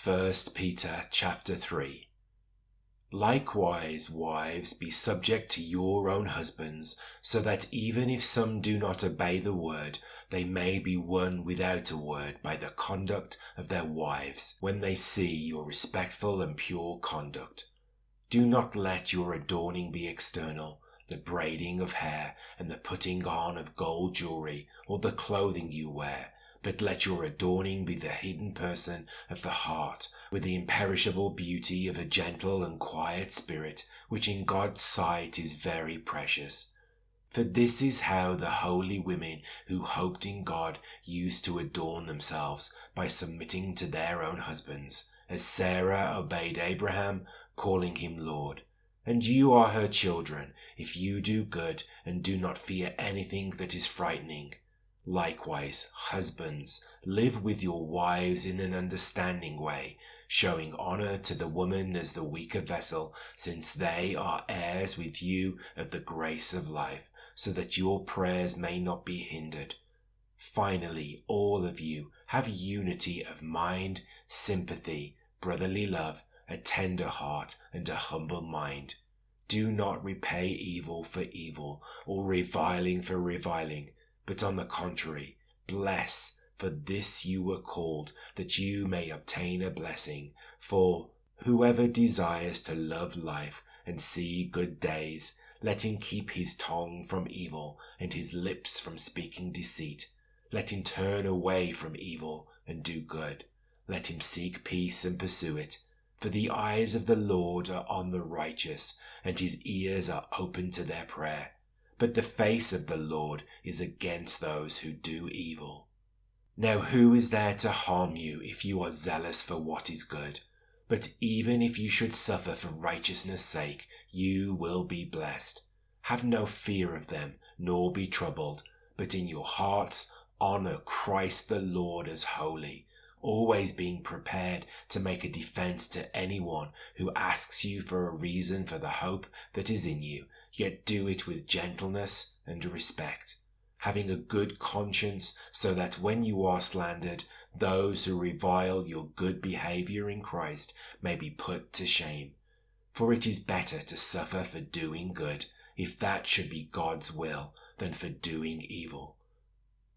1 Peter chapter 3. Likewise, wives, be subject to your own husbands, so that even if some do not obey the word, they may be won without a word by the conduct of their wives, when they see your respectful and pure conduct. Do not let your adorning be external, the braiding of hair and the putting on of gold jewelry, or the clothing you wear, but let your adorning be the hidden person of the heart, with the imperishable beauty of a gentle and quiet spirit, which in God's sight is very precious. For this is how the holy women who hoped in God used to adorn themselves, by submitting to their own husbands, as Sarah obeyed Abraham, calling him Lord. And you are her children, if you do good and do not fear anything that is frightening. Likewise, husbands, live with your wives in an understanding way, showing honor to the woman as the weaker vessel, since they are heirs with you of the grace of life, so that your prayers may not be hindered. Finally, all of you have unity of mind, sympathy, brotherly love, a tender heart, and a humble mind. Do not repay evil for evil, or reviling for reviling, but on the contrary, bless, for this you were called, that you may obtain a blessing. For whoever desires to love life and see good days, let him keep his tongue from evil and his lips from speaking deceit. Let him turn away from evil and do good. Let him seek peace and pursue it. For the eyes of the Lord are on the righteous, and his ears are open to their prayer. But the face of the Lord is against those who do evil. Now who is there to harm you if you are zealous for what is good? But even if you should suffer for righteousness' sake, you will be blessed. Have no fear of them, nor be troubled, but in your hearts honor Christ the Lord as holy, always being prepared to make a defense to anyone who asks you for a reason for the hope that is in you, yet do it with gentleness and respect, having a good conscience, so that when you are slandered, those who revile your good behavior in Christ may be put to shame. For it is better to suffer for doing good, if that should be God's will, than for doing evil.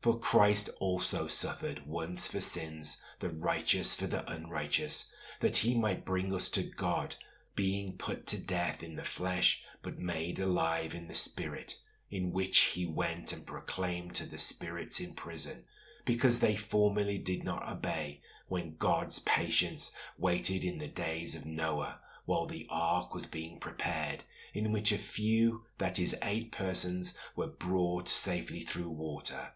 For Christ also suffered once for sins, the righteous for the unrighteous, that he might bring us to God, being put to death in the flesh, but made alive in the Spirit, in which he went and proclaimed to the spirits in prison, because they formerly did not obey, when God's patience waited in the days of Noah, while the ark was being prepared, in which a few, that is 8 persons, were brought safely through water.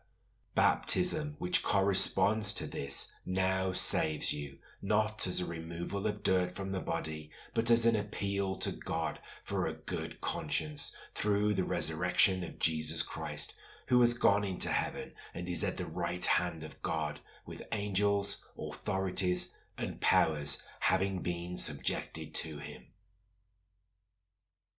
Baptism, which corresponds to this, now saves you, not as a removal of dirt from the body, but as an appeal to God for a good conscience, through the resurrection of Jesus Christ, who has gone into heaven and is at the right hand of God, with angels, authorities, and powers having been subjected to him.